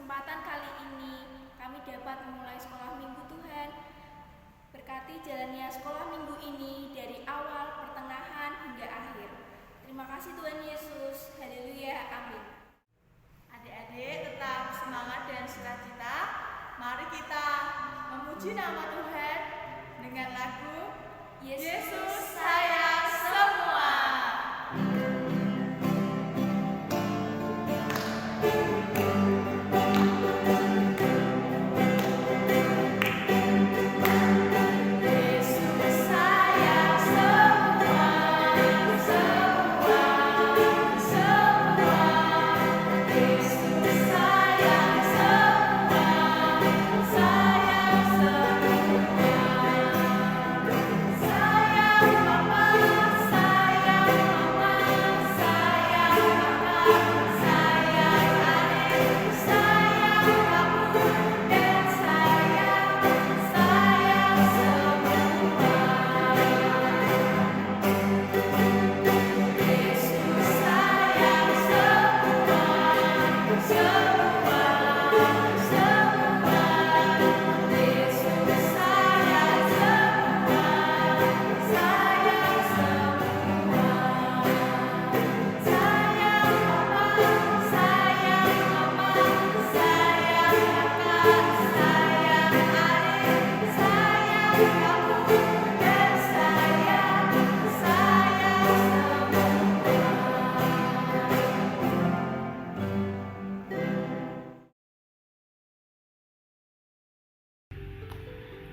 kesempatan kali ini kami dapat memulai sekolah minggu Tuhan. Berkati jalannya sekolah minggu ini dari awal, pertengahan, hingga akhir. Terima kasih Tuhan Yesus. Haleluya. Amin. Adik-adik tetap semangat dan sukacita. Mari kita memuji nama Tuhan dengan lagu Yesus Sayang Semua.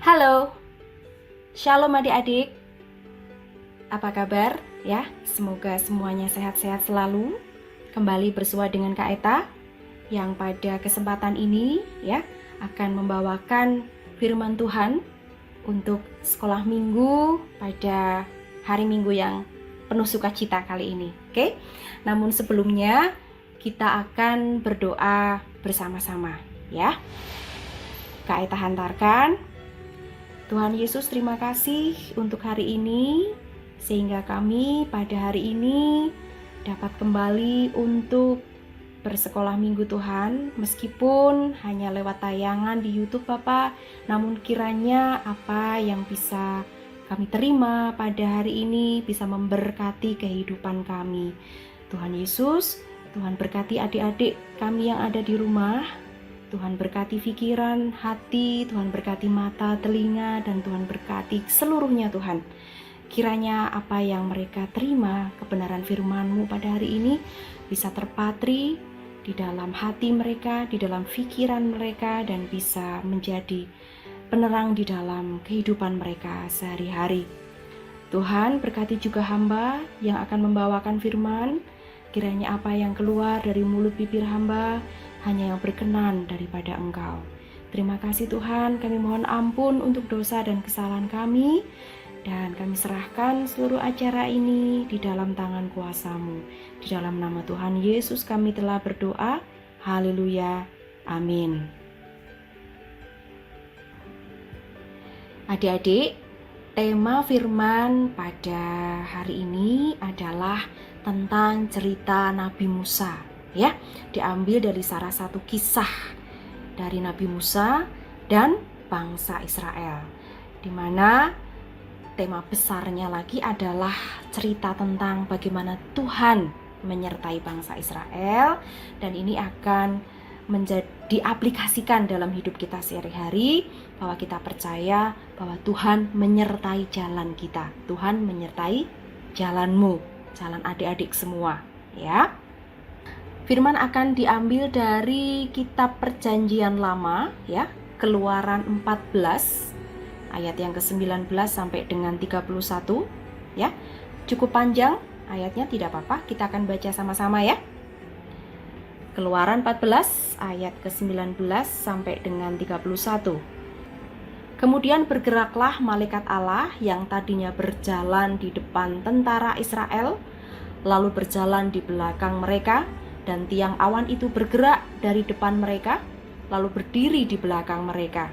Halo, shalom adik-adik. Apa kabar ya? Semoga semuanya sehat-sehat selalu. Kembali bersua dengan Kak Eta yang pada kesempatan ini ya akan membawakan firman Tuhan untuk sekolah minggu pada hari Minggu yang penuh sukacita kali ini. Oke? Namun sebelumnya kita akan berdoa bersama-sama ya. Kak Eta hantarkan. Tuhan Yesus, terima kasih untuk hari ini, sehingga kami pada hari ini dapat kembali untuk bersekolah minggu Tuhan, meskipun hanya lewat tayangan di YouTube Bapak, namun kiranya apa yang bisa kami terima pada hari ini bisa memberkati kehidupan kami. Tuhan Yesus, Tuhan berkati adik-adik kami yang ada di rumah, Tuhan berkati pikiran, hati, Tuhan berkati mata, telinga, dan Tuhan berkati seluruhnya Tuhan. Kiranya apa yang mereka terima, kebenaran firman-Mu pada hari ini bisa terpatri di dalam hati mereka, di dalam pikiran mereka, dan bisa menjadi penerang di dalam kehidupan mereka sehari-hari. Tuhan berkati juga hamba yang akan membawakan firman, kiranya apa yang keluar dari mulut bibir hamba hanya yang berkenan daripada Engkau. Terima kasih Tuhan, kami mohon ampun untuk dosa dan kesalahan kami, dan kami serahkan seluruh acara ini di dalam tangan kuasa-Mu. Di dalam nama Tuhan Yesus kami telah berdoa. Haleluya. Amin. Adik-adik, tema firman pada hari ini adalah tentang cerita Nabi Musa. Ya, diambil dari salah satu kisah dari Nabi Musa dan bangsa Israel, di mana tema besarnya lagi adalah cerita tentang bagaimana Tuhan menyertai bangsa Israel, dan ini akan diaplikasikan dalam hidup kita sehari-hari, bahwa kita percaya bahwa Tuhan menyertai jalan kita, Tuhan menyertai jalanmu, jalan adik-adik semua, ya. Firman akan diambil dari kitab Perjanjian Lama ya, Keluaran 14 ayat yang ke-19 sampai dengan 31 ya. Cukup panjang ayatnya, tidak apa-apa, kita akan baca sama-sama ya. Keluaran 14 ayat ke-19 sampai dengan 31. Kemudian bergeraklah malaikat Allah yang tadinya berjalan di depan tentara Israel, lalu berjalan di belakang mereka, dan tiang awan itu bergerak dari depan mereka, lalu berdiri di belakang mereka.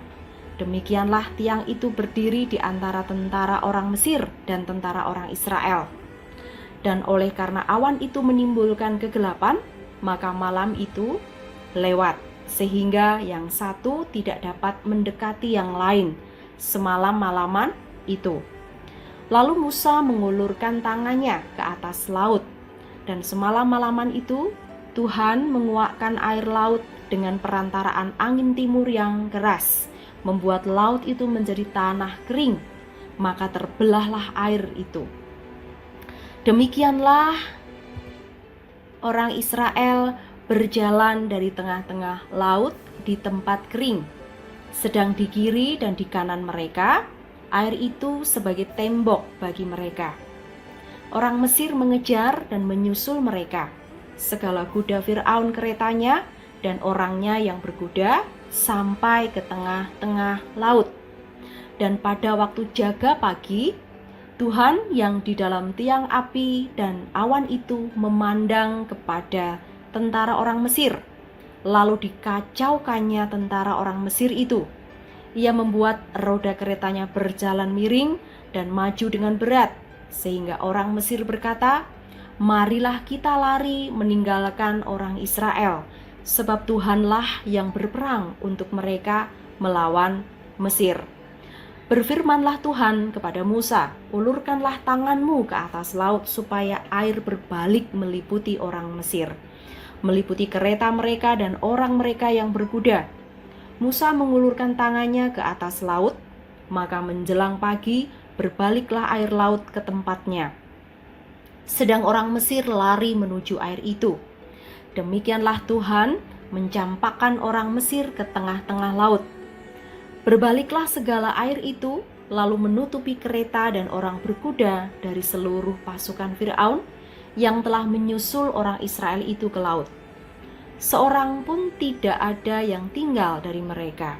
Demikianlah tiang itu berdiri di antara tentara orang Mesir dan tentara orang Israel. Dan karena awan itu menimbulkan kegelapan, maka malam itu lewat sehingga yang satu tidak dapat mendekati yang lain semalam-malaman itu. Lalu Musa mengulurkan tangannya ke atas laut, dan semalam-malaman itu Tuhan menguakkan air laut dengan perantaraan angin timur yang keras, membuat laut itu menjadi tanah kering, maka terbelahlah air itu. Demikianlah orang Israel berjalan dari tengah-tengah laut di tempat kering, sedang di kiri dan di kanan mereka, air itu sebagai tembok bagi mereka. Orang Mesir mengejar dan menyusul mereka. Segala kuda Fir'aun keretanya dan orangnya yang berkuda sampai ke tengah-tengah laut. Dan pada waktu jaga pagi, Tuhan yang di dalam tiang api dan awan itu memandang kepada tentara orang Mesir, lalu dikacaukannya tentara orang Mesir itu. Ia membuat roda keretanya berjalan miring dan maju dengan berat, sehingga orang Mesir berkata, "Marilah kita lari meninggalkan orang Israel, sebab Tuhanlah yang berperang untuk mereka melawan Mesir." Berfirmanlah Tuhan kepada Musa, "Ulurkanlah tanganmu ke atas laut supaya air berbalik meliputi orang Mesir, meliputi kereta mereka dan orang mereka yang berkuda." Musa mengulurkan tangannya ke atas laut, maka menjelang pagi berbaliklah air laut ke tempatnya. Sedang orang Mesir lari menuju air itu. Demikianlah Tuhan mencampakkan orang Mesir ke tengah-tengah laut. Berbaliklah segala air itu, lalu menutupi kereta dan orang berkuda dari seluruh pasukan Fir'aun yang telah menyusul orang Israel itu ke laut. Seorang pun tidak ada yang tinggal dari mereka.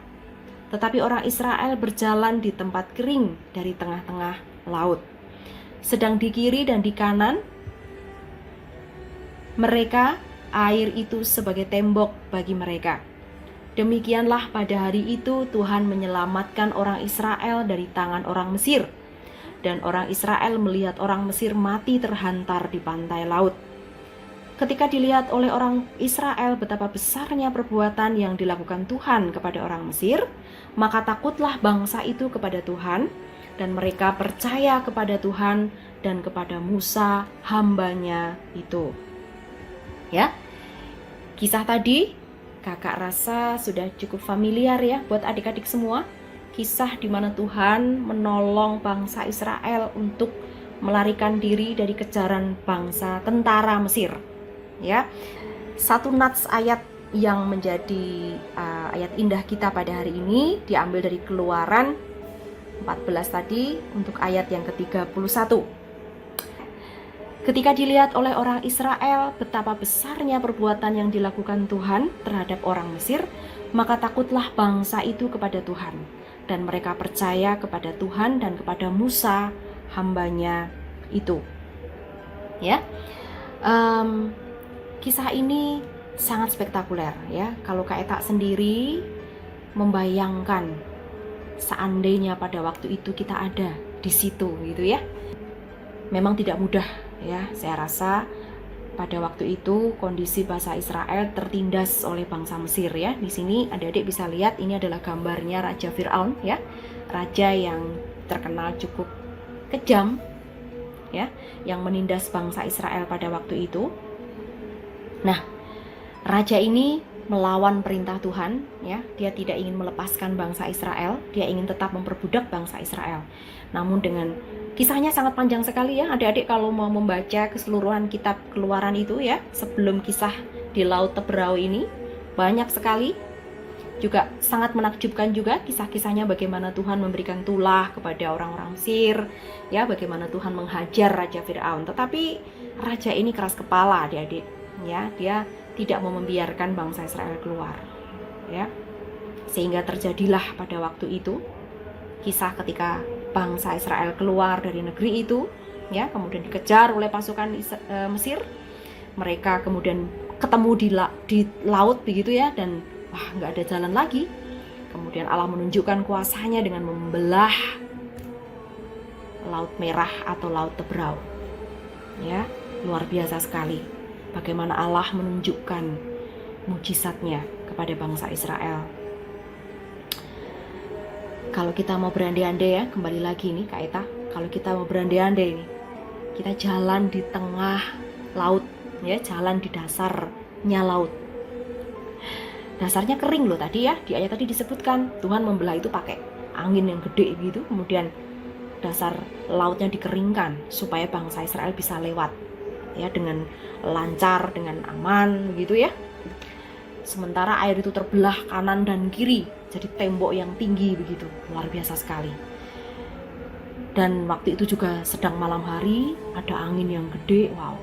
Tetapi orang Israel berjalan di tempat kering dari tengah-tengah laut. Sedang di kiri dan di kanan mereka, air itu sebagai tembok bagi mereka. Demikianlah pada hari itu Tuhan menyelamatkan orang Israel dari tangan orang Mesir. Dan orang Israel melihat orang Mesir mati terhantar di pantai laut. Ketika dilihat oleh orang Israel betapa besarnya perbuatan yang dilakukan Tuhan kepada orang Mesir, maka takutlah bangsa itu kepada Tuhan, dan mereka percaya kepada Tuhan dan kepada Musa hambanya itu. Ya, kisah tadi kakak rasa sudah cukup familiar ya buat adik-adik semua. Kisah di mana Tuhan menolong bangsa Israel untuk melarikan diri dari kejaran bangsa tentara Mesir. Ya, satu nats ayat yang menjadi ayat indah kita pada hari ini diambil dari Keluaran 14 tadi untuk ayat yang ke-31. Ketika dilihat oleh orang Israel betapa besarnya perbuatan yang dilakukan Tuhan terhadap orang Mesir, maka takutlah bangsa itu kepada Tuhan, dan mereka percaya kepada Tuhan dan kepada Musa hambanya itu. Ya, kisah ini sangat spektakuler ya. Kalau Kak Eta sendiri membayangkan seandainya pada waktu itu kita ada di situ gitu ya, memang tidak mudah. Ya, saya rasa pada waktu itu kondisi bangsa Israel tertindas oleh bangsa Mesir ya. Di sini adik-adik bisa lihat ini adalah gambarnya Raja Fir'aun ya. Raja yang terkenal cukup kejam ya, yang menindas bangsa Israel pada waktu itu. Nah, raja ini melawan perintah Tuhan ya. Dia tidak ingin melepaskan bangsa Israel, dia ingin tetap memperbudak bangsa Israel. Namun dengan kisahnya sangat panjang sekali ya adik-adik, kalau mau membaca keseluruhan kitab Keluaran itu ya, sebelum kisah di Laut Teberau ini banyak sekali. Juga sangat menakjubkan juga kisah-kisahnya, bagaimana Tuhan memberikan tulah kepada orang-orang Mesir ya, bagaimana Tuhan menghajar Raja Fir'aun. Tetapi raja ini keras kepala adik-adik ya, dia tidak mau membiarkan bangsa Israel keluar ya. Sehingga terjadilah pada waktu itu kisah ketika bangsa Israel keluar dari negeri itu ya, kemudian dikejar oleh pasukan Mesir. Mereka kemudian ketemu di laut begitu ya, dan wah, nggak ada jalan lagi. Kemudian Allah menunjukkan kuasanya dengan membelah Laut Merah atau Laut Teberau ya. Luar biasa sekali bagaimana Allah menunjukkan mujizatnya kepada kepada bangsa Israel. Kalau kita mau berandai-andai ya, kembali lagi nih Kak Eta, kalau kita mau berandai-andai nih, kita jalan di tengah laut ya, jalan di dasarnya laut. Dasarnya kering loh tadi ya, di ayat tadi disebutkan Tuhan membelah itu pakai angin yang gede gitu, kemudian dasar lautnya dikeringkan supaya bangsa Israel bisa lewat ya dengan lancar, dengan aman gitu ya. Sementara air itu terbelah kanan dan kiri, jadi tembok yang tinggi begitu, luar biasa sekali. Dan waktu itu juga sedang malam hari, ada angin yang gede, wow.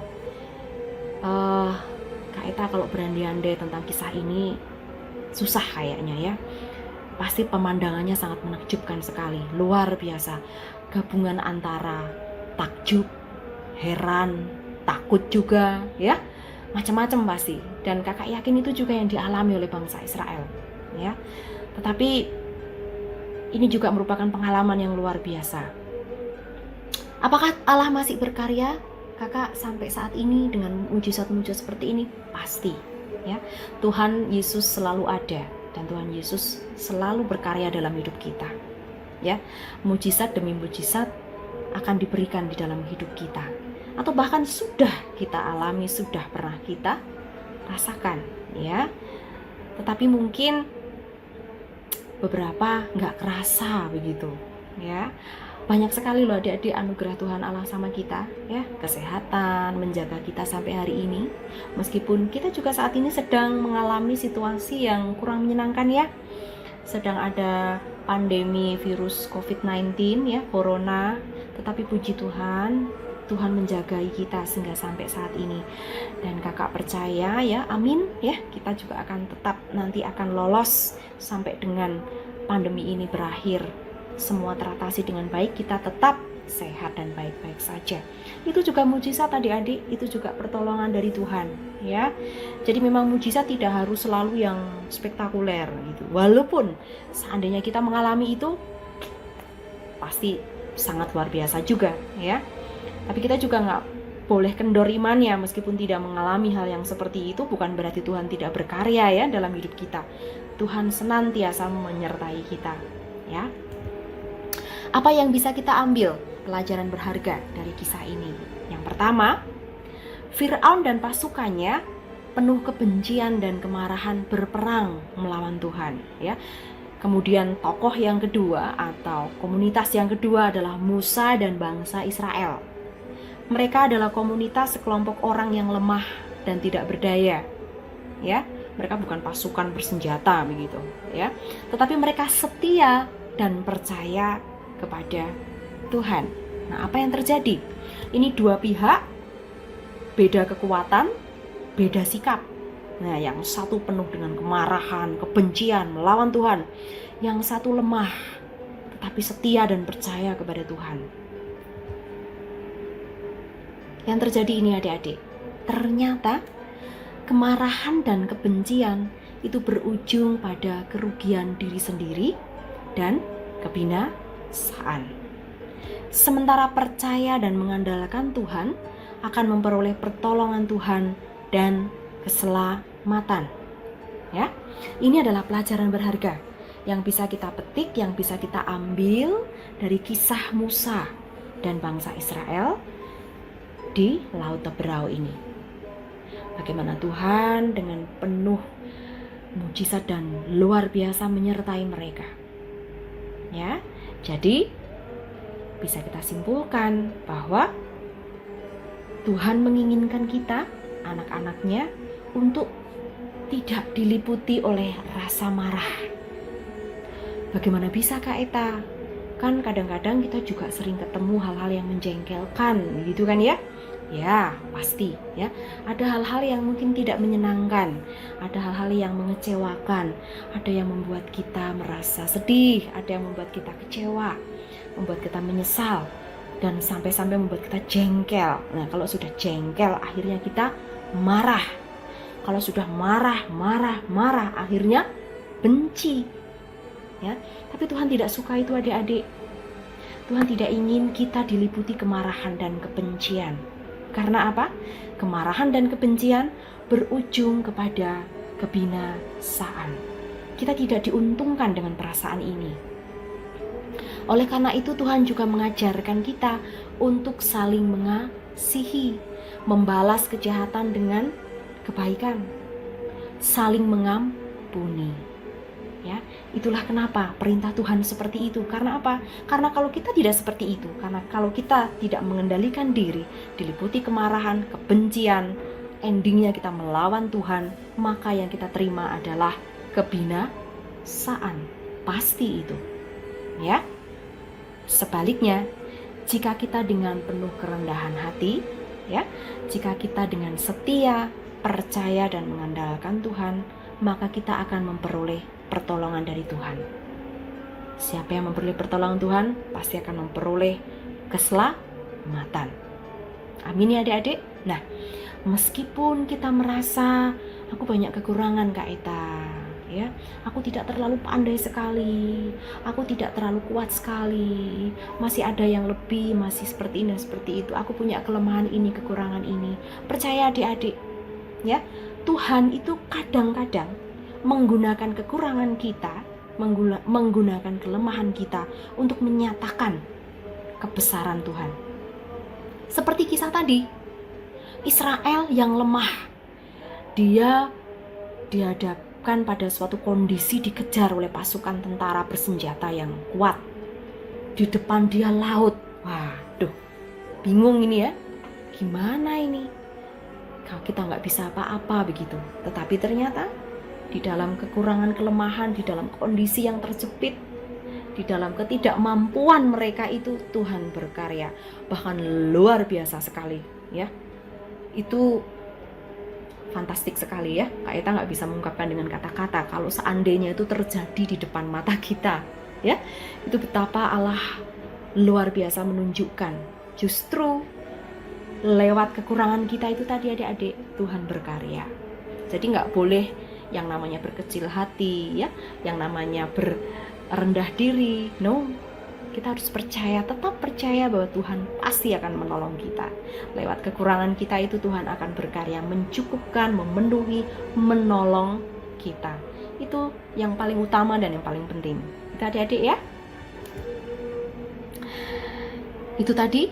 Kak Eta kalau berandai-andai tentang kisah ini susah kayaknya ya. Pasti pemandangannya sangat menakjubkan sekali, luar biasa. Gabungan antara takjub, heran, takut juga ya. Macam-macam pasti, dan kakak yakin itu juga yang dialami oleh bangsa Israel ya. Tetapi ini juga merupakan pengalaman yang luar biasa. Apakah Allah masih berkarya kakak sampai saat ini dengan mujizat-mujizat seperti ini? Pasti ya. Tuhan Yesus selalu ada dan Tuhan Yesus selalu berkarya dalam hidup kita ya. Mujizat demi mujizat akan diberikan di dalam hidup kita, atau bahkan sudah kita alami, sudah pernah kita rasakan ya. Tetapi mungkin beberapa nggak kerasa begitu ya. Banyak sekali loh adik-adik anugerah Tuhan Allah sama kita ya. Kesehatan, menjaga kita sampai hari ini. Meskipun kita juga saat ini sedang mengalami situasi yang kurang menyenangkan ya. Sedang ada pandemi virus COVID-19 ya, corona. Tetapi puji Tuhan, Tuhan menjagai kita sehingga sampai saat ini. Dan kakak percaya ya, amin ya, kita juga akan tetap nanti akan lolos sampai dengan pandemi ini berakhir. Semua teratasi dengan baik, kita tetap sehat dan baik-baik saja. Itu juga mujizat adik-adik, itu juga pertolongan dari Tuhan ya. Jadi memang mujizat tidak harus selalu yang spektakuler gitu. Walaupun seandainya kita mengalami itu pasti sangat luar biasa juga ya. Tapi kita juga nggak boleh kendor imannya meskipun tidak mengalami hal yang seperti itu, bukan berarti Tuhan tidak berkarya ya dalam hidup kita. Tuhan senantiasa menyertai kita ya. Apa yang bisa kita ambil pelajaran berharga dari kisah ini? Yang pertama, Firaun dan pasukannya penuh kebencian dan kemarahan berperang melawan Tuhan ya. Kemudian tokoh yang kedua atau komunitas yang kedua adalah Musa dan bangsa Israel. Mereka adalah komunitas sekelompok orang yang lemah dan tidak berdaya ya. Mereka bukan pasukan bersenjata begitu ya, tetapi mereka setia dan percaya kepada Tuhan. Nah, apa yang terjadi? Ini dua pihak, beda kekuatan, beda sikap. Nah, yang satu penuh dengan kemarahan, kebencian melawan Tuhan, yang satu lemah tetapi setia dan percaya kepada Tuhan. Yang terjadi ini adik-adik, ternyata kemarahan dan kebencian itu berujung pada kerugian diri sendiri dan kebinasaan. Sementara percaya dan mengandalkan Tuhan akan memperoleh pertolongan Tuhan dan keselamatan. Ya, ini adalah pelajaran berharga yang bisa kita petik, yang bisa kita ambil dari kisah Musa dan bangsa Israel di Laut Teberau ini. Bagaimana Tuhan dengan penuh mujizat dan luar biasa menyertai mereka. Ya, jadi bisa kita simpulkan bahwa Tuhan menginginkan kita, anak-anaknya, untuk tidak diliputi oleh rasa marah. Bagaimana bisa Kak Eta? Kan kadang-kadang kita juga sering ketemu hal-hal yang menjengkelkan, gitu kan ya? Ya, pasti ya. Ada hal-hal yang mungkin tidak menyenangkan, ada hal-hal yang mengecewakan, ada yang membuat kita merasa sedih, ada yang membuat kita kecewa, membuat kita menyesal, dan sampai-sampai membuat kita jengkel. Nah, kalau sudah jengkel, akhirnya kita marah. Kalau sudah marah, akhirnya benci. Ya, tapi Tuhan tidak suka itu adik-adik. Tuhan tidak ingin kita diliputi kemarahan dan kebencian. Karena apa? Kemarahan dan kebencian berujung kepada kebinasaan. Kita tidak diuntungkan dengan perasaan ini. Oleh karena itu Tuhan juga mengajarkan kita untuk saling mengasihi, membalas kejahatan dengan kebaikan, saling mengampuni. Ya, itulah kenapa perintah Tuhan seperti itu. Karena apa? Karena kalau kita tidak seperti itu, karena kalau kita tidak mengendalikan diri, diliputi kemarahan, kebencian, endingnya kita melawan Tuhan, maka yang kita terima adalah kebinasaan. Pasti itu. Ya. Sebaliknya, jika kita dengan penuh kerendahan hati, ya, jika kita dengan setia, percaya dan mengandalkan Tuhan, maka kita akan memperoleh pertolongan dari Tuhan. Siapa yang memperoleh pertolongan Tuhan pasti akan memperoleh keselamatan. Amin ya adik-adik. Nah, meskipun kita merasa aku banyak kekurangan Kak Eta, ya, aku tidak terlalu pandai sekali, aku tidak terlalu kuat sekali, masih ada yang lebih, masih seperti ini dan seperti itu, aku punya kelemahan ini, kekurangan ini. Percaya adik-adik, ya, Tuhan itu kadang-kadang menggunakan kekurangan kita, menggunakan kelemahan kita untuk menyatakan kebesaran Tuhan. Seperti kisah tadi, Israel yang lemah, dia dihadapkan pada suatu kondisi dikejar oleh pasukan tentara bersenjata yang kuat. Di depan dia laut. Waduh, bingung ini ya, gimana ini? Kalau kita nggak bisa apa-apa begitu. Tetapi ternyata di dalam kekurangan kelemahan, di dalam kondisi yang terjepit, di dalam ketidakmampuan mereka itu Tuhan berkarya, bahkan luar biasa sekali, ya. Itu fantastik sekali ya. Kak Eta nggak bisa mengungkapkan dengan kata-kata. Kalau seandainya itu terjadi di depan mata kita, ya, itu betapa Allah luar biasa menunjukkan. Justru lewat kekurangan kita itu tadi adik-adik, Tuhan berkarya. Jadi nggak boleh yang namanya berkecil hati, ya, yang namanya berendah diri. No, kita harus percaya, tetap percaya bahwa Tuhan pasti akan menolong kita. Lewat kekurangan kita itu Tuhan akan berkarya, mencukupkan, memenuhi, menolong kita. Itu yang paling utama dan yang paling penting. Kita adik-adik ya. Itu tadi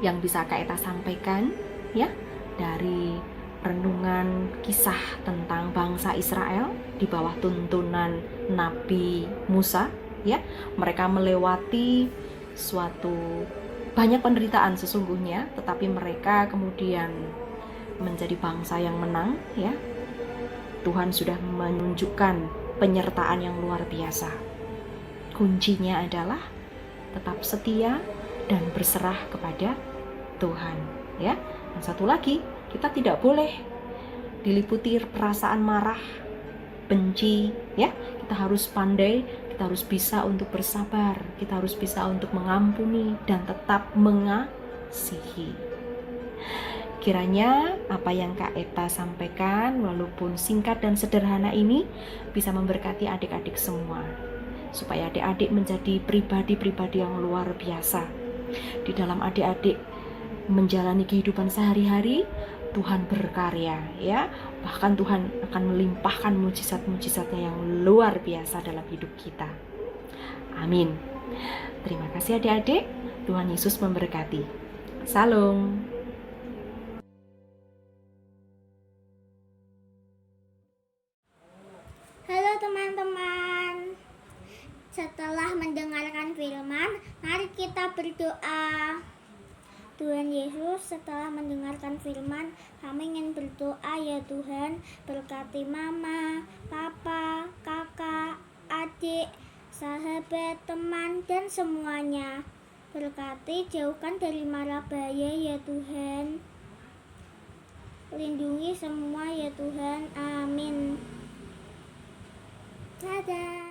yang bisa Kak Eta sampaikan, ya, dari renungan kisah tentang bangsa Israel di bawah tuntunan Nabi Musa, ya. Mereka melewati suatu banyak penderitaan sesungguhnya, tetapi mereka kemudian menjadi bangsa yang menang, ya. Tuhan sudah menunjukkan penyertaan yang luar biasa. Kuncinya adalah tetap setia dan berserah kepada Tuhan, ya. Dan satu lagi, kita tidak boleh diliputi perasaan marah, benci, ya. Kita harus pandai, kita harus bisa untuk bersabar, kita harus bisa untuk mengampuni dan tetap mengasihi. Kiranya apa yang Kak Eta sampaikan walaupun singkat dan sederhana ini bisa memberkati adik-adik semua, supaya adik-adik menjadi pribadi-pribadi yang luar biasa. Di dalam adik-adik menjalani kehidupan sehari-hari, Tuhan berkarya, ya. Bahkan Tuhan akan melimpahkan mujizat-mujizatnya yang luar biasa dalam hidup kita. Amin. Terima kasih adik-adik. Tuhan Yesus memberkati. Salam. Halo teman-teman. Setelah mendengarkan firman, mari kita berdoa. Tuhan Yesus, setelah mendengarkan firman, kami ingin berdoa ya Tuhan, berkati mama, papa, kakak, adik, sahabat, teman, dan semuanya. Berkati, jauhkan dari mara bahaya ya Tuhan. Lindungi semua ya Tuhan, amin. Dadah.